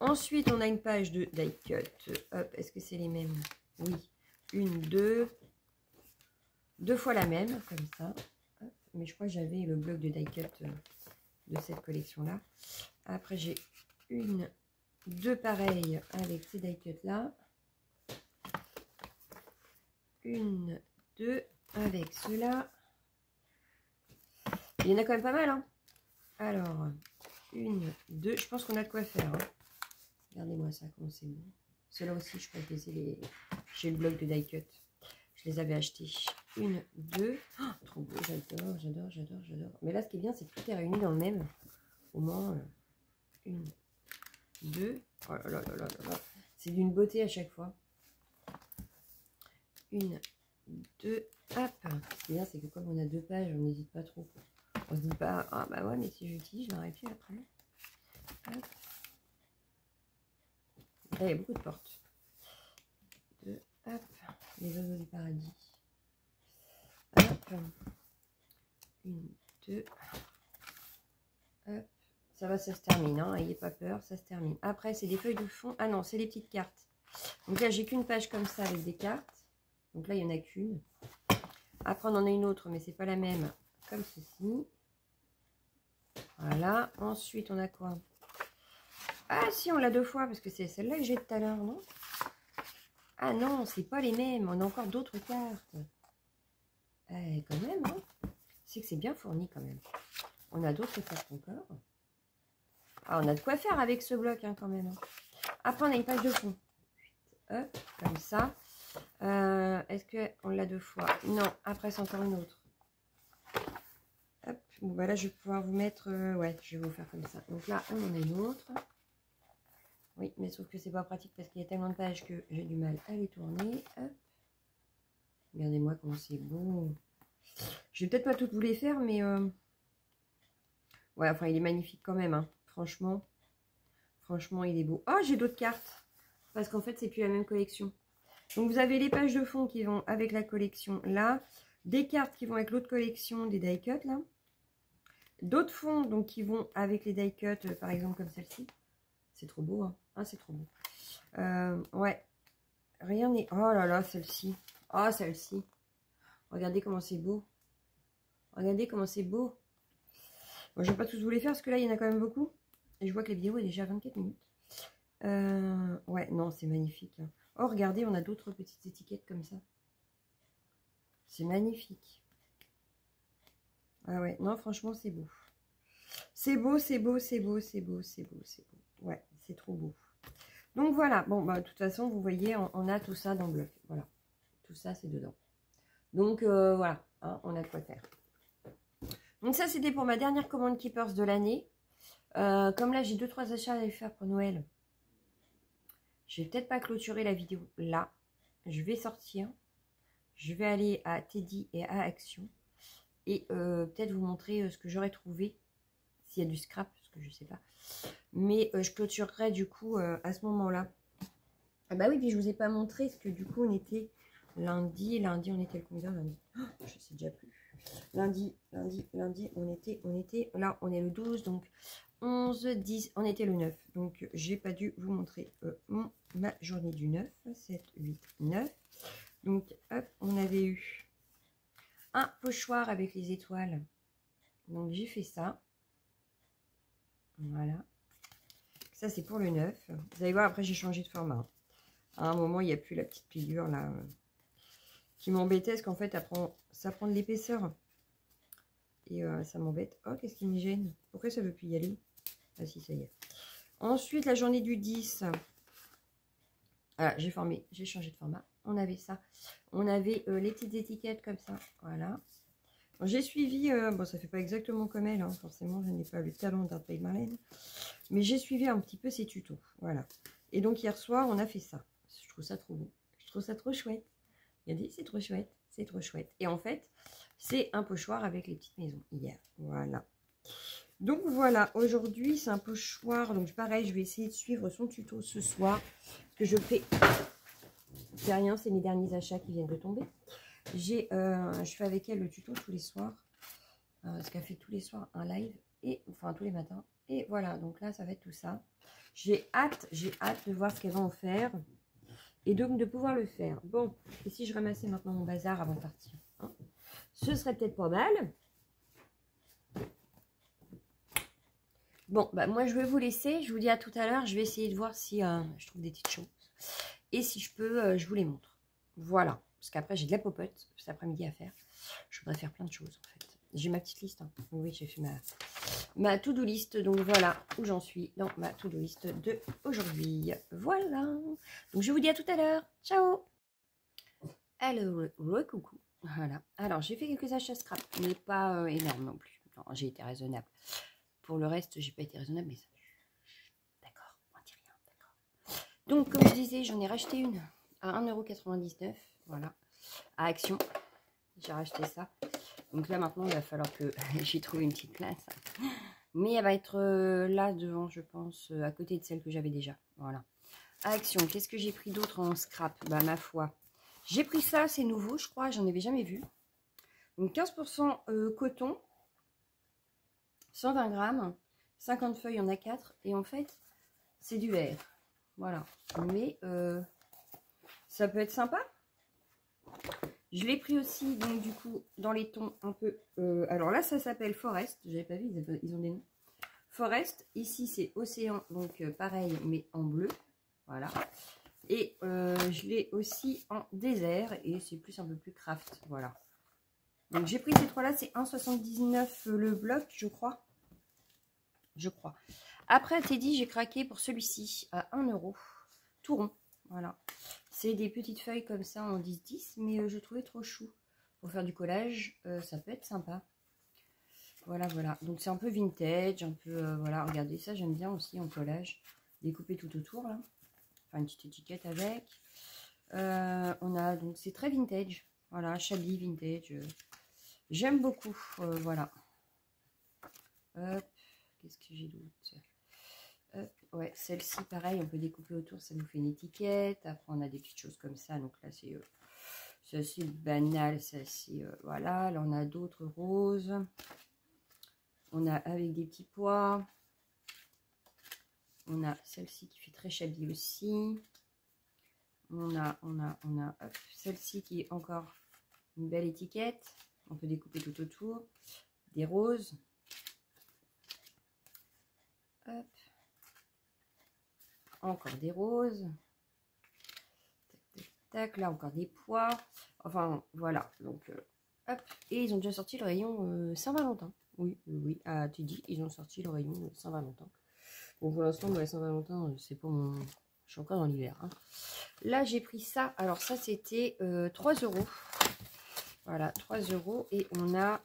Ensuite, on a une page de die cut. Hop, est-ce que c'est les mêmes? Oui. 1, 2. 2 fois la même, comme ça. Hop. Mais je crois que j'avais le bloc de die cut de cette collection-là. Après, j'ai 1... 2 pareils avec ces die cuts là. 1, 2 avec ceux-là. Il y en a quand même pas mal. Hein. Alors, 1, 2. Je pense qu'on a de quoi faire. Hein. Regardez-moi ça, comment c'est beau. Ceux-là aussi, je crois que j'ai le bloc de die cut. Je les avais achetés. 1, 2. Oh, trop beau, j'adore, j'adore, j'adore, j'adore. Mais là, ce qui est bien, c'est que tout est réuni dans le même. Au moins, 1, 2. Oh là là là là là. C'est d'une beauté à chaque fois. 1, 2, hop. Ce qui est bien, c'est que comme on a 2 pages, on n'hésite pas trop. On se dit pas, ah bah ouais, mais si j'utilise, je l'aurais pu après. Hop. Là, il y a beaucoup de portes. 2, hop, les oiseaux du paradis. Hop. 1, 2. Hop. Ça va, ça se termine, hein. N'ayez pas peur, ça se termine. Après, c'est des feuilles de fond. Ah non, c'est les petites cartes. Donc là, j'ai qu'une page comme ça avec des cartes. Donc là, il n'y en a qu'une. Après, on en a une autre, mais c'est pas la même, comme ceci. Voilà. Ensuite, on a quoi? Ah si, on l'a 2 fois, parce que c'est celle-là que j'ai tout à l'heure, non? Ah non, c'est pas les mêmes. On a encore d'autres cartes. Quand même, hein. C'est que c'est bien fourni, quand même. On a d'autres cartes encore. Ah, on a de quoi faire avec ce bloc, hein, quand même. Hein. Après, on a une page de fond. Hop, comme ça. Est-ce qu'on l'a 2 fois? Non, après, c'est encore une autre. Hop, bon, bah là, je vais pouvoir vous mettre... ouais, je vais vous faire comme ça. Donc là, on en a une autre. Oui, mais sauf que c'est pas pratique parce qu'il y a tellement de pages que j'ai du mal à les tourner. Hop. Regardez-moi comment c'est beau. Je vais peut-être pas toutes vous les faire, mais... ouais, enfin, il est magnifique quand même, hein. Franchement. Franchement, il est beau. Oh, j'ai d'autres cartes. Parce qu'en fait, c'est plus la même collection. Donc, vous avez les pages de fond qui vont avec la collection là. Des cartes qui vont avec l'autre collection des die cuts là. D'autres fonds donc qui vont avec les die cuts, par exemple comme celle-ci. C'est trop beau, hein. Ah, c'est trop beau. Ouais. Rien n'est... Oh là là, celle-ci. Oh, celle-ci. Regardez comment c'est beau. Regardez comment c'est beau. Bon, je vais pas tous vous les faire parce que là, il y en a quand même beaucoup. Et je vois que la vidéo est déjà 24 minutes. Ouais, non, c'est magnifique. Hein. Oh, regardez, on a d'autres petites étiquettes comme ça. C'est magnifique. Ah ouais, non, franchement, c'est beau. C'est beau, c'est beau, c'est beau, c'est beau, c'est beau, c'est beau. Ouais, c'est trop beau. Donc voilà, bon, bah, de toute façon, vous voyez, on a tout ça dans le bloc. Voilà, tout ça, c'est dedans. Donc voilà, hein, on a de quoi faire. Donc ça, c'était pour ma dernière commande Keepers de l'année. Comme là, j'ai 2-3 achats à faire pour Noël. Je vais peut-être pas clôturer la vidéo là. Je vais sortir. Je vais aller à Teddy et à Action. Et peut-être vous montrer ce que j'aurais trouvé. S'il y a du scrap, parce que je sais pas. Mais je clôturerai du coup à ce moment-là. Ah bah oui, puis je vous ai pas montré ce que du coup on était lundi. Lundi, on était le combien lundi? Oh, je sais déjà plus. Lundi, on était là, on est le 12, donc 11, 10, on était le 9. Donc, j'ai pas dû vous montrer ma journée du 9, 7, 8, 9. Donc, hop, on avait eu un pochoir avec les étoiles. Donc, j'ai fait ça. Voilà. Ça, c'est pour le 9. Vous allez voir, après, j'ai changé de format. À un moment, il n'y a plus la petite figure, là, qui m'embêtait, parce qu'en fait, ça prend de l'épaisseur. Et ça m'embête. Oh, qu'est-ce qui me gêne? Pourquoi ça ne veut plus y aller? Ah si, ça y est. Ensuite, la journée du 10. Voilà, j'ai changé de format. On avait ça. On avait les petites étiquettes comme ça. Voilà. J'ai suivi, bon, ça fait pas exactement comme elle, hein, forcément, je n'ai pas le talent d'Artpaid Marlène. Mais j'ai suivi un petit peu ses tutos. Voilà. Et donc, hier soir, on a fait ça. Je trouve ça trop beau. Je trouve ça trop chouette. Regardez, c'est trop chouette. C'est trop chouette. Et en fait, c'est un pochoir avec les petites maisons hier. Voilà. Donc voilà, aujourd'hui c'est un pochoir. Donc pareil, je vais essayer de suivre son tuto ce soir. Ce que je fais, c'est rien, c'est mes derniers achats qui viennent de tomber. Je fais avec elle le tuto tous les soirs. Parce qu'elle fait tous les soirs un live. Et enfin tous les matins. Et voilà, donc là ça va être tout ça. J'ai hâte de voir ce qu'elle va en faire. Et donc de pouvoir le faire. Bon, et si je ramassais maintenant mon bazar avant de partir, hein, ce serait peut-être pas mal. Bon, bah moi je vais vous laisser. Je vous dis à tout à l'heure. Je vais essayer de voir si je trouve des petites choses. Et si je peux, je vous les montre. Voilà. Parce qu'après j'ai de la popote cet après-midi à faire. Je voudrais faire plein de choses en fait. J'ai ma petite liste. Hein. Oui, j'ai fait ma to-do list. Donc voilà où j'en suis dans ma to-do list de aujourd'hui. Voilà. Donc je vous dis à tout à l'heure. Ciao. Alors, coucou. Voilà. Alors j'ai fait quelques achats scrap, mais pas énormes non plus. Non, j'ai été raisonnable. Pour le reste, j'ai pas été raisonnable, mais ça... D'accord, on dit rien, d'accord. Donc, comme je disais, j'en ai racheté une à 1,99 €. Voilà. À Action. J'ai racheté ça. Donc là, maintenant, il va falloir que j'ai trouvé une petite place Mais elle va être là devant, je pense, à côté de celle que j'avais déjà. Voilà. Action, qu'est-ce que j'ai pris d'autre en scrap? Bah, ma foi. J'ai pris ça, c'est nouveau, je crois, j'en avais jamais vu. Donc 15% coton, 120 grammes, 50 feuilles, en a 4. Et en fait, c'est du verre. Voilà. Mais ça peut être sympa. Je l'ai pris aussi, donc du coup, dans les tons un peu... alors là, ça s'appelle Forest. J'avais pas vu, ils ont des noms. Forest. Ici, c'est Océan, donc pareil, mais en bleu. Voilà. Et je l'ai aussi en désert. Et c'est plus un peu plus craft. Voilà. Donc j'ai pris ces trois-là. C'est 1,79 le bloc, je crois. Je crois. Après, à Teddy, j'ai craqué pour celui-ci à 1 €. Tout rond. Voilà. C'est des petites feuilles comme ça en 10-10, mais je trouvais trop chou. Pour faire du collage, ça peut être sympa. Voilà, voilà. Donc c'est un peu vintage, un peu, voilà, regardez, ça j'aime bien aussi en collage. Découper tout autour, là. Enfin, une petite étiquette avec. On a, donc c'est très vintage. Voilà, Chablis vintage. J'aime beaucoup, voilà. Hop, qu'est-ce que j'ai d'autre? Ouais, celle-ci, pareil, on peut découper autour, ça nous fait une étiquette. Après, on a des petites choses comme ça. Donc là, c'est assez banal. C'est assez, voilà. Là, on a d'autres roses. On a avec des petits pois. On a celle-ci qui fait très Chablis aussi. On a celle-ci qui est encore une belle étiquette. On peut découper tout autour. Des roses. Hop. Encore des roses. Tac, tac, tac. Là, encore des pois. Enfin, voilà. Donc, hop. Et ils ont déjà sorti le rayon Saint-Valentin. Oui, oui. Ah, tu dis, ils ont sorti le rayon Saint-Valentin. Bon, pour l'instant, moi, Saint-Valentin, c'est pas mon... Je suis encore dans l'hiver. Hein. Là, j'ai pris ça. Alors, ça, c'était 3 €. Voilà, 3 €. Et on a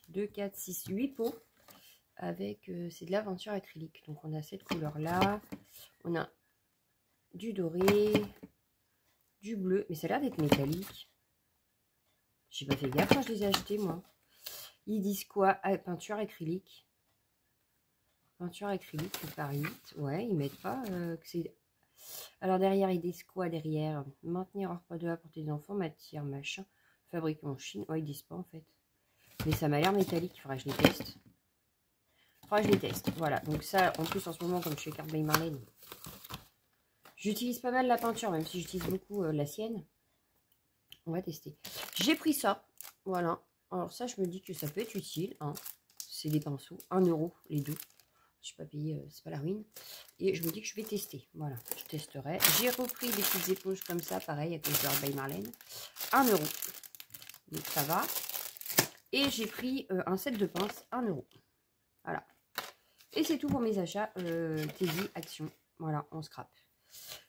2, 4, 6, 8 pots. Avec, c'est de l'aventure acrylique. Donc, on a cette couleur-là. On a du doré, du bleu. Mais ça a l'air d'être métallique. J'ai pas fait gaffe quand je les ai achetés, moi. Ils disent quoi? Ah, peinture acrylique. Peinture acrylique par 8. Ouais, ils mettent pas que c'est... Alors, derrière, ils disent quoi derrière? Maintenir hors pas de à portée des enfants, matière, machin. Fabriqué en Chine. Ouais, ils disent pas, en fait. Mais ça m'a l'air métallique. Il faudra que je les teste. Je les teste. Voilà, donc ça, en plus, en ce moment, comme je suis carte by Marlène, j'utilise pas mal la peinture, même si j'utilise beaucoup la sienne. On va tester. J'ai pris ça, voilà. Alors ça, je me dis que ça peut être utile. Hein. C'est des pinceaux, 1 € les deux. Je suis pas payée, c'est pas la ruine. Et je me dis que je vais tester. Voilà, je testerai. J'ai repris des petites éponges comme ça, pareil, avec les by Marlène. 1 €. Donc ça va. Et j'ai pris un set de pinces, 1 €. Voilà. Et c'est tout pour mes achats Teddy Action. Voilà, en scrap.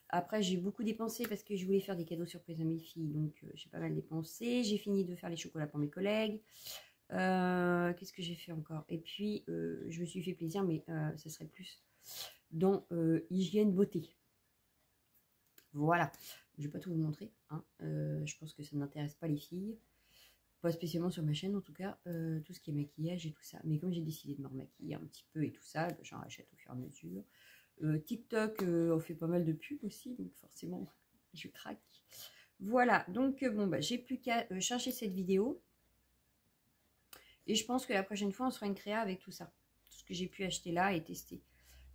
Après, j'ai beaucoup dépensé parce que je voulais faire des cadeaux surprises à mes filles. Donc, j'ai pas mal dépensé. J'ai fini de faire les chocolats pour mes collègues. Qu'est-ce que j'ai fait encore? Et puis, je me suis fait plaisir, mais ça serait plus dans hygiène beauté. Voilà. Je vais pas tout vous montrer. Hein. Je pense que ça n'intéresse pas les filles. Pas spécialement sur ma chaîne en tout cas, tout ce qui est maquillage et tout ça. Mais comme j'ai décidé de me remaquiller un petit peu et tout ça, j'en rachète au fur et à mesure. TikTok, on fait pas mal de pubs aussi, donc forcément, je craque. Voilà, donc bon, bah, j'ai plus qu'à charger cette vidéo. Et je pense que la prochaine fois, on sera une créa avec tout ça. Tout ce que j'ai pu acheter là et tester.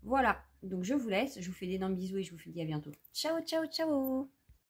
Voilà, donc je vous laisse. Je vous fais d'énormes bisous et je vous dis à bientôt. Ciao, ciao, ciao!